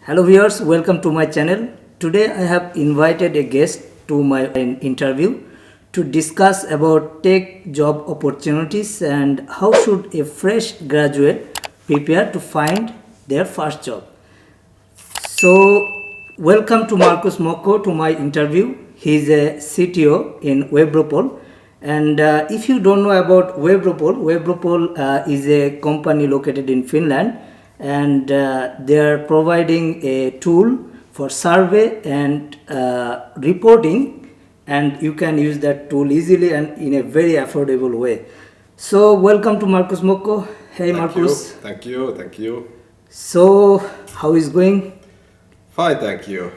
Hello viewers, welcome to my channel. Today I have invited a guest to my interview to discuss about tech job opportunities and how should a fresh graduate prepare to find their first job. So welcome to Marcus Moko to my interview. He is a CTO in Webropol. And if you don't know about Webropol is a company located in Finland, and they are providing a tool for survey and reporting, and you can use that tool easily and in a very affordable way. So welcome to Marcus Moko. Hey Marcus. Thank you. So how is going? Fine, thank you.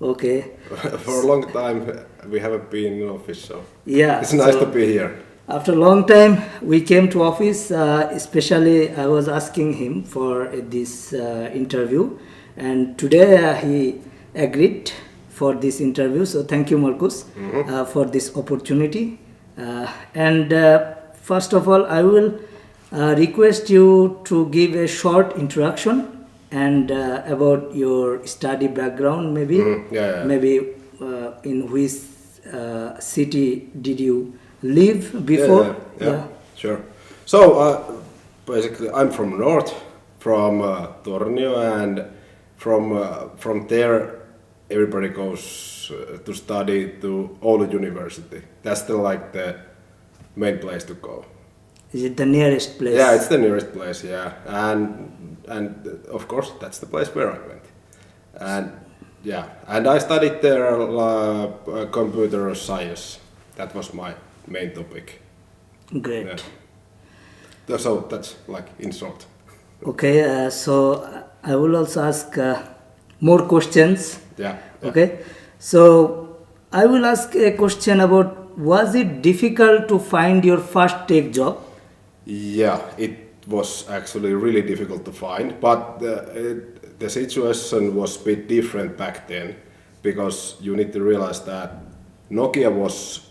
Okay. For a long time we haven't been in office, so yeah, it's nice to be here. After a long time, we came to office. Especially, I was asking him for this interview, and today he agreed for this interview. So thank you, Marcus, for this opportunity. And first of all, I will request you to give a short introduction and about your study background, maybe. Maybe in which city did you live before? Yeah, sure. So basically, I'm from north, from Tornio, and from there, everybody goes to study to Oulu University. That's the main place to go. Is it the nearest place? Yeah, it's the nearest place. Yeah, and of course that's the place where I went, and I studied there computer science. That was my main topic. Great. Yeah. So that's in short. Okay, so I will also ask more questions. Yeah. Okay, so I will ask a question about, was it difficult to find your first tech job? Yeah, it was actually really difficult to find, but the situation was a bit different back then, because you need to realize that Nokia was,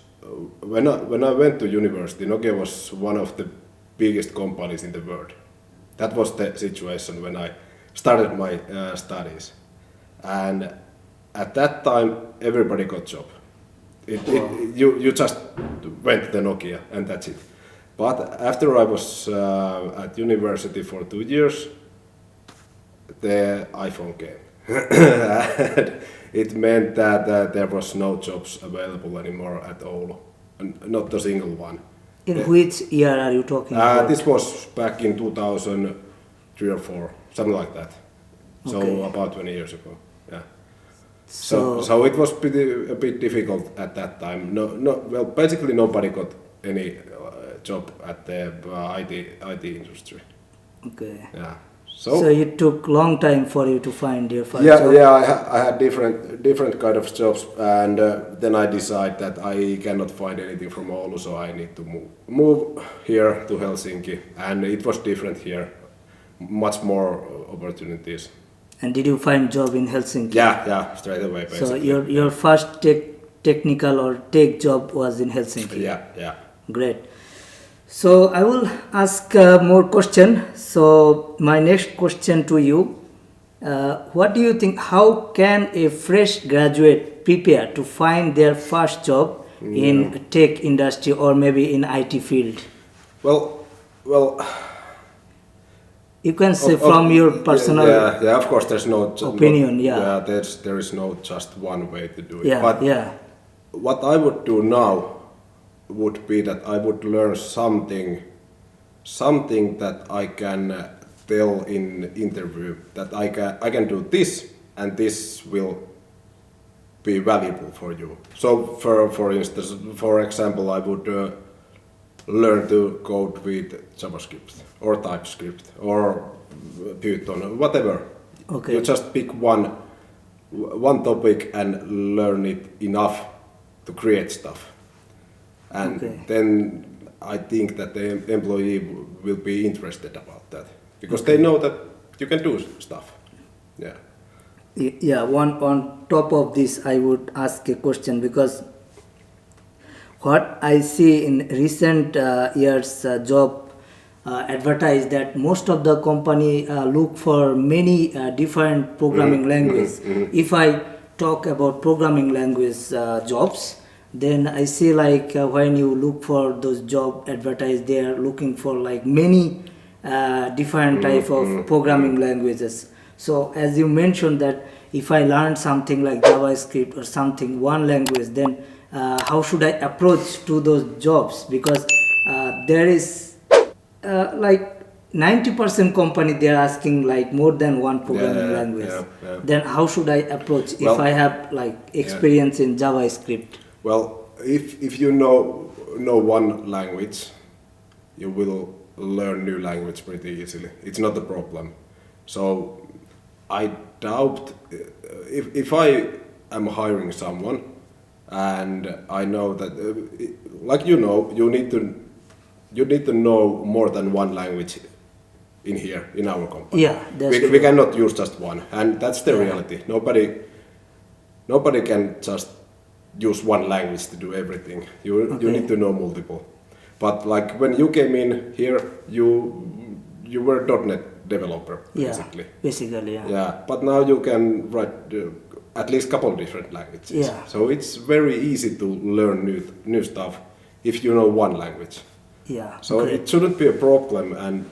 when I went to university, Nokia was one of the biggest companies in the world. That was the situation when I started my studies, and at that time everybody got job. You just went to the Nokia and that's it. But after I was at university for 2 years, the iPhone came. And it meant that there was no jobs available anymore at Oulu, not a single one. In which year are you talking about? This was back in 2003 or 4, something like that. So Okay. about 20 years ago. Yeah. So it was a bit difficult at that time. Well, basically nobody got any job at the IT industry. Okay. Yeah. So it took long time for you to find your first job? Yeah. I had different kind of jobs, and then I decided that I cannot find anything from Oulu, so I need to move here to Helsinki, and it was different here, much more opportunities. And did you find job in Helsinki? Yeah, straight away basically. So your first technical or tech job was in Helsinki? Yeah. Great. So I will ask more question. So my next question to you, what do you think, how can a fresh graduate prepare to find their first job in tech industry or maybe in IT field? Well, you can say from your personal yeah, of course there's no opinion. There is no just one way to do it. Yeah, but yeah. What I would do now would be that I would learn something that I can tell in interview, that I can do this and this will be valuable for you. So for instance, for example, I would learn to code with JavaScript or TypeScript or Python, whatever. Okay. You just pick one topic and learn it enough to create stuff. And then I think that the employee will be interested about that, because they know that you can do stuff. Yeah. Yeah, on top of this, I would ask a question, because what I see in recent years job advertised that most of the company look for many different programming languages. If I talk about programming language jobs, then I see like when you look for those job advertised, they are looking for like many different type of programming languages. So as you mentioned that if I learn something like JavaScript or something, one language, then how should I approach to those jobs? Because there is like 90% company they are asking like more than one programming language. Then how should I approach if I have like experience in JavaScript? Well, if you know one language, you will learn new language pretty easily. It's not a problem. So I doubt if I am hiring someone and I know that like you need to know more than one language in here in our company. Yeah, we cannot use just one, and that's the reality. Nobody can just use one language to do everything. You need to know multiple. But like when you came in here, you were a .NET developer basically. Basically, yeah. Yeah, but now you can write at least couple different languages. Yeah. So it's very easy to learn new stuff if you know one language. Yeah. So it shouldn't be a problem, and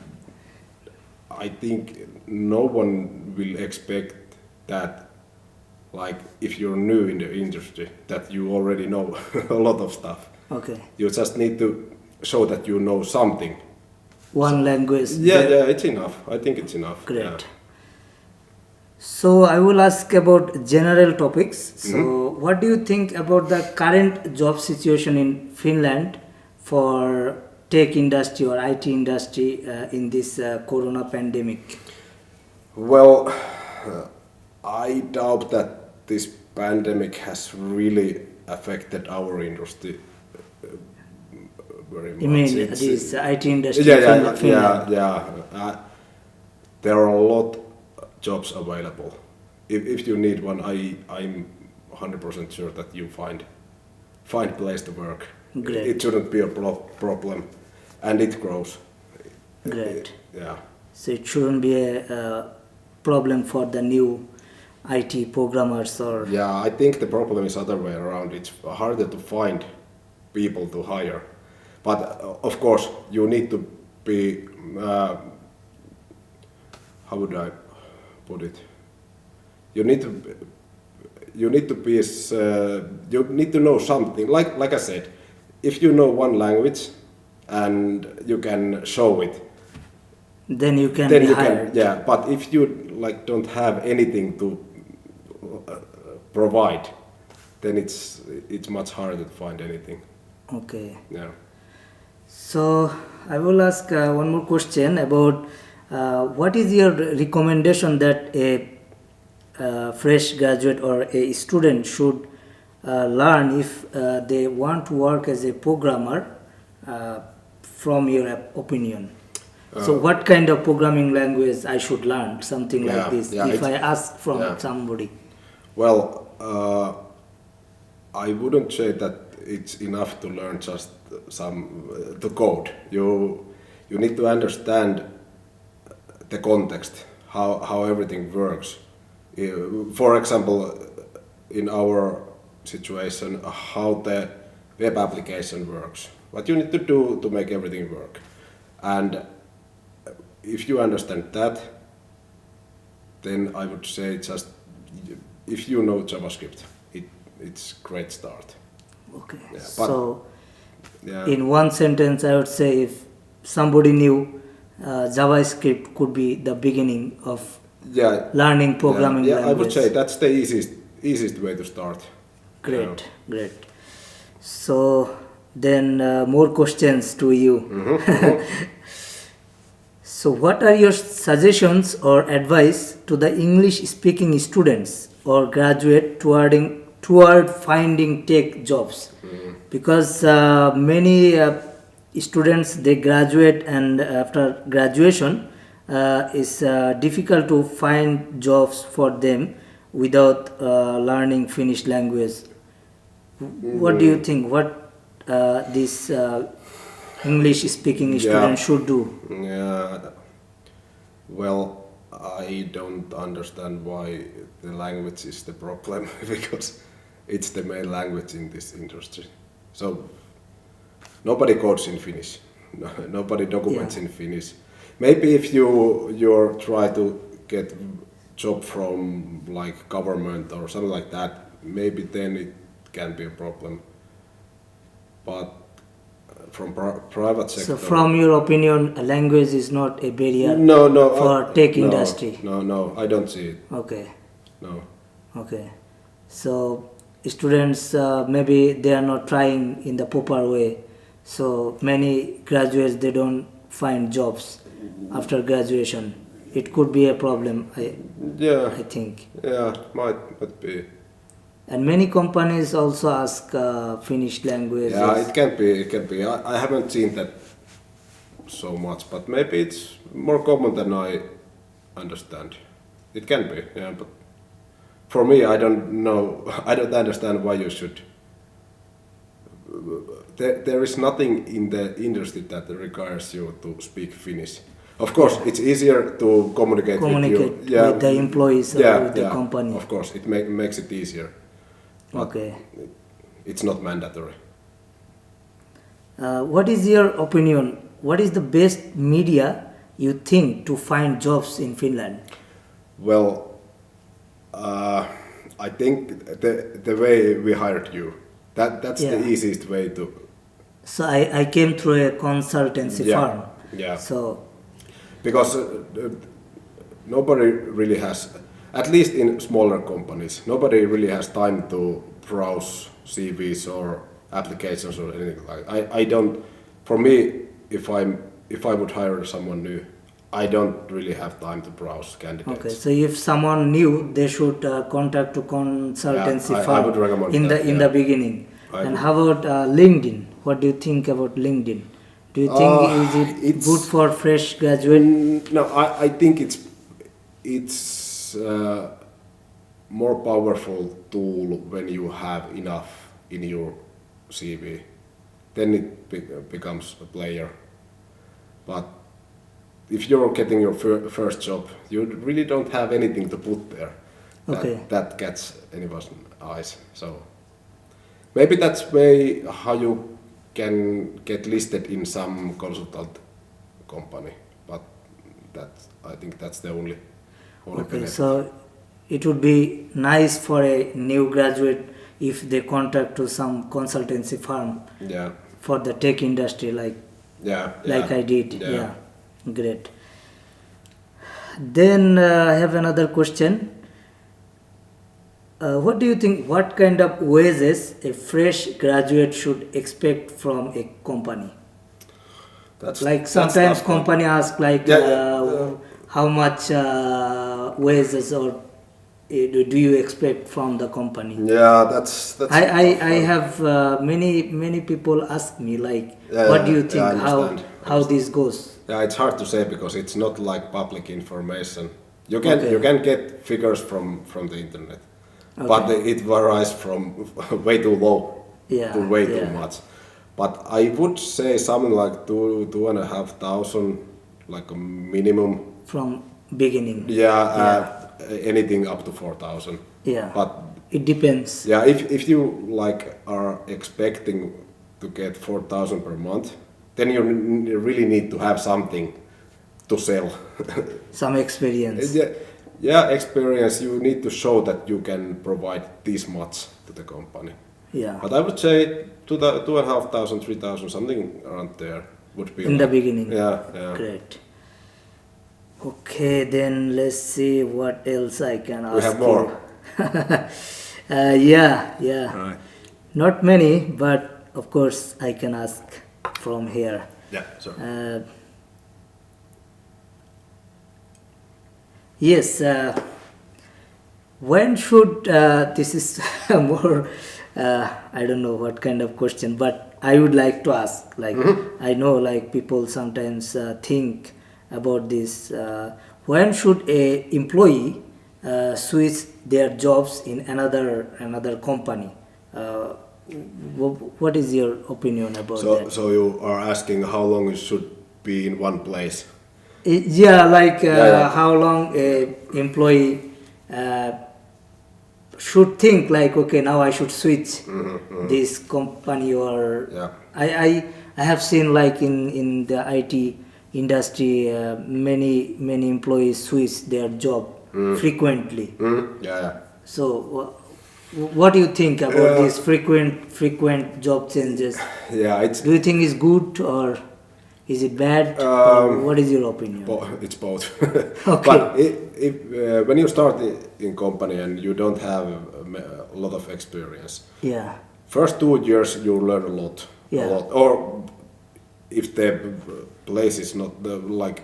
I think no one will expect that, like if you're new in the industry, that you already know a lot of stuff. Okay. You just need to show that you know something. One language. Yeah, it's enough. I think it's enough. Great. Yeah. So I will ask about general topics. So what do you think about the current job situation in Finland for tech industry or IT industry in this corona pandemic? Well, I doubt that this pandemic has really affected our industry very much. You mean this IT industry? Yeah. There are a lot jobs available. If you need one, I'm 100% sure that you find place to work. Great. It shouldn't be a problem, and it grows. Great. Yeah. So it shouldn't be a problem for the new IT programmers or... Yeah, I think the problem is other way around. It's harder to find people to hire. But of course, you need to be... how would I put it? You need to know something. Like I said, if you know one language and you can show it, then you can be hired. Yeah, but if you like don't have anything to provide, then it's much harder to find anything. Okay. Yeah. So I will ask one more question about what is your recommendation that a fresh graduate or a student should learn if they want to work as a programmer, from your opinion? So what kind of programming language I should learn, something like this, if I ask from somebody? Well, I wouldn't say that it's enough to learn just the code. You need to understand the context, how everything works. For example, in our situation, how the web application works, what you need to do to make everything work. And if you understand that, then I would say just if you know JavaScript, it's great start. Okay. Yeah, so in one sentence, I would say if somebody knew JavaScript could be the beginning of learning programming language. I would say that's the easiest way to start. Great. So then more questions to you. So what are your suggestions or advice to the English speaking students or graduate toward finding tech jobs? Because many students, they graduate, and after graduation it's difficult to find jobs for them without learning Finnish language. What do you think? What these English speaking Yeah. student should do? Yeah. Well, I don't understand why the language is the problem because it's the main language in this industry. So nobody codes in Finnish. Nobody documents in Finnish. Maybe if you try to get job from like government or something like that, maybe then it can be a problem. But from private sector. So from your opinion, a language is not a barrier No, for tech industry? No, I don't see it. Okay. No. Okay. So students maybe they are not trying in the proper way. So many graduates they don't find jobs after graduation. It could be a problem. I think. Yeah, might be. And many companies also ask Finnish language. Yeah, it can be. It can be. I haven't seen that so much, but maybe it's more common than I understand. It can be. Yeah, but for me, I don't know. I don't understand why you should. There is nothing in the industry that requires you to speak Finnish. Of course, it's easier to communicate with the employees with the company. Of course, it makes it easier. But okay. It's not mandatory. What is your opinion? What is the best media you think to find jobs in Finland? Well, I think the way we hired you, that's the easiest way to. So I came through a consultancy firm. Yeah. So. Because nobody really has, at least in smaller companies, nobody really has time to browse CVs or applications or anything like. I don't. For me, if I would hire someone new, I don't really have time to browse candidates. Okay, so if someone new, they should contact to consultancy firm I would recommend in the beginning. And how about LinkedIn? What do you think about LinkedIn? Do you think is it good for fresh graduate? No, I think it's more powerful tool when you have enough in your CV. Then it becomes a player. But if you're getting your first job, you really don't have anything to put there that gets anyone's eyes. So maybe that's way how you can get listed in some consultant company, but I think that's the only Okay, benefit. so it would be nice for a new graduate if they contact to some consultancy firm for the tech industry like I did. Yeah. Great. Then I have another question. What do you think, what kind of wages a fresh graduate should expect from a company? Sometimes company ask how much wages or do you expect from the company? Yeah, that's. I have many people ask me what do you think, how this goes? Yeah, it's hard to say because it's not like public information. You can get figures from the internet. Okay. But it varies from way too low to way too much. But I would say something like 2,500, like a minimum. From beginning. Anything up to 4,000. Yeah. But it depends. Yeah, if you are expecting to get 4,000 per month, then you really need to have something to sell. Some experience. Yeah, experience. You need to show that you can provide this much to the company. Yeah. But I would say 2,500, 3,000, something around there would be in the beginning. Yeah. Great. Okay, then let's see what else I can ask. We have more. Yeah. Right. Not many, but of course I can ask from here. Yeah, sure. Yes. When should this is more I don't know what kind of question, but I would like to ask. I know people sometimes think about this. When should a employee switch their jobs in another company? What is your opinion about that? So you are asking how long you should be in one place? Yeah, like Yeah. how long a employee should think like, okay, now I should switch this company, or Yeah. I have seen like in the IT industry, many employees switch their job frequently. Yeah, yeah. So what do you think about these frequent job changes? Yeah, it's Do you think it's good, or is it bad, or what is your opinion? it's both. Okay. But if when you start in company and you don't have a lot of experience, Yeah, first 2 years you learn a lot. Yeah. A lot. Or if the place is not like,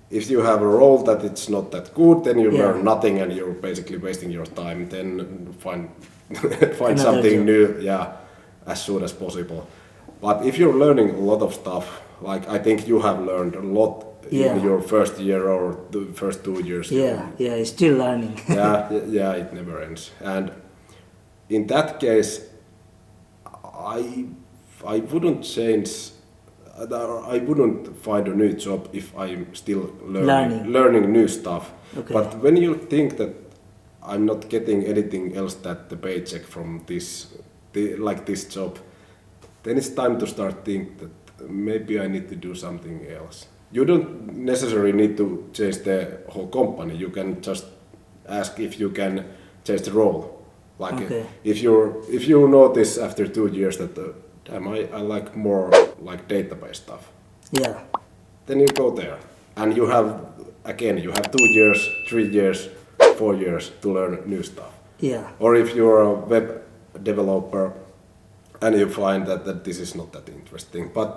if you have a role that it's not that good, then you Yeah. learn nothing and you're basically wasting your time. Then find Another something job. new, yeah, as soon as possible. But if you're learning a lot of stuff, like I think you have learned a lot Yeah. in your first year or the first 2 years. yeah, still learning. Yeah, it never ends. And in that case, I wouldn't change. I wouldn't find a new job if I'm still learning new stuff. Okay. But when you think that I'm not getting anything else than the paycheck from this job, then it's time to start think that maybe I need to do something else. You don't necessarily need to change the whole company. You can just ask if you can change the role. Like Okay. if you notice after 2 years that damn, I like more like database stuff, Yeah, then you go there, and you have 2 years, 3 years, 4 years to learn new stuff. yeah, Or if you're a web developer and you find that this is not that interesting, but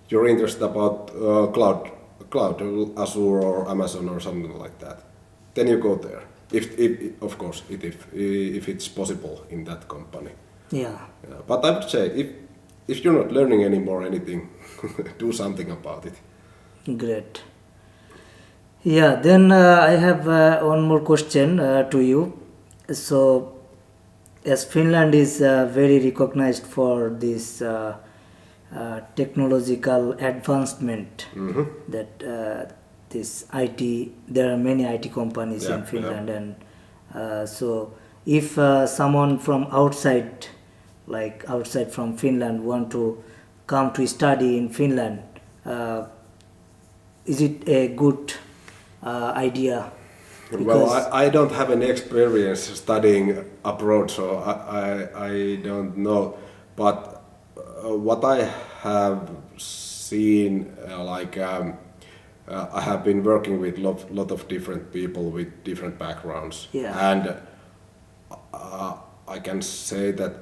you're interested about cloud, Azure or Amazon or something like that, then you go there. If of course, if it's possible in that company. yeah. Yeah, but I would say if you're not learning anymore anything, do something about it. Great. Yeah, then I have one more question to you. So, as Finland is very recognized for this technological advancement, that this IT, there are many IT companies in Finland, and so if someone from outside, like outside from Finland, want to come to study in Finland, is it a good idea? Well, I don't have any experience studying abroad, so I don't know. But what I have seen, I have been working with lot of different people with different backgrounds, Yeah. and I can say that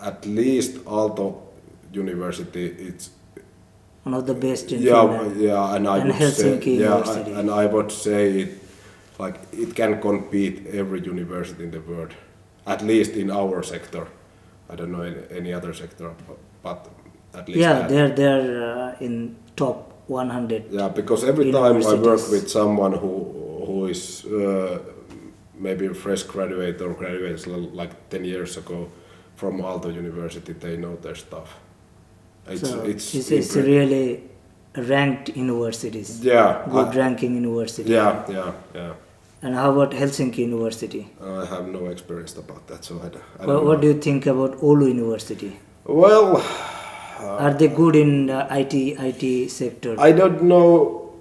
at least Aalto University, it's One of the best in Finland. yeah, and I And would Helsinki say, University. and I would say it can compete every university in the world, at least in our sector. I don't know any other sector, but at least Yeah, that. they're in top 100. Yeah, because every time I work universities. with someone who is maybe fresh graduate or graduates like 10 years ago from Aalto University, they know their stuff. It's really ranked universities. Yeah, Good ranking university. yeah. And how about Helsinki University? I have no experience about that, so I don't What know. do you think about Oulu University? Well, Are they good in IT sector? I don't know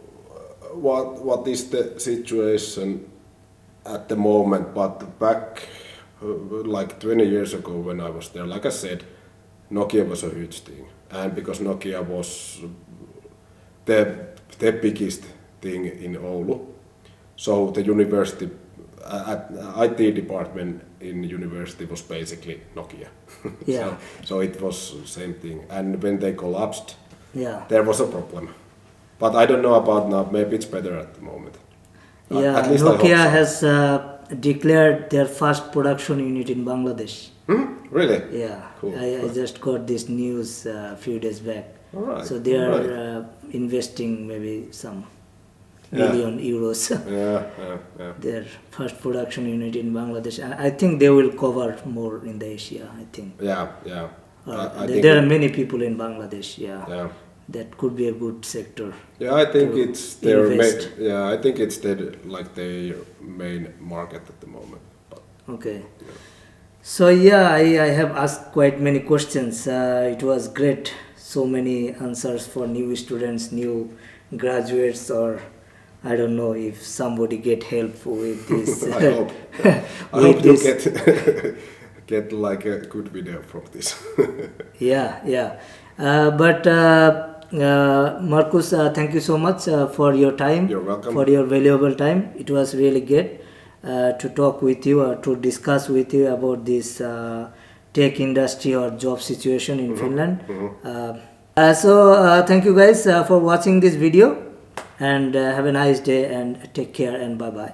what is the situation at the moment, but back like 20 years ago when I was there, like I said, Nokia was a huge thing, and because Nokia was the biggest thing in Oulu, so the university, IT department in university was basically Nokia. Yeah. So it was same thing, and when they collapsed, Yeah. there was a problem. But I don't know about now. Maybe it's better at the moment. Yeah, At least I hope Nokia so. has declared their first production unit in Bangladesh. Really? Yeah, Cool. I just got this news a few days back. Alright, So they are alright. investing maybe some million euros. Yeah. Their first production unit in Bangladesh. I think they will cover more in the Asia. I think. Yeah. I think There are many people in Bangladesh. Yeah. That could be a good sector. Yeah, I think to it's their invest. I think it's their main market at the moment. But, Okay. So yeah, I have asked quite many questions. It was great. So many answers for new students, new graduates, or I don't know if somebody get help with this. I hope. I with hope you this. get like a good video from this. Yeah. But Marcus, thank you so much for your time. You're welcome. For your valuable time. It was really good to talk with you or to discuss with you about this tech industry or job situation in Finland. So thank you guys for watching this video, and have a nice day and take care and bye bye.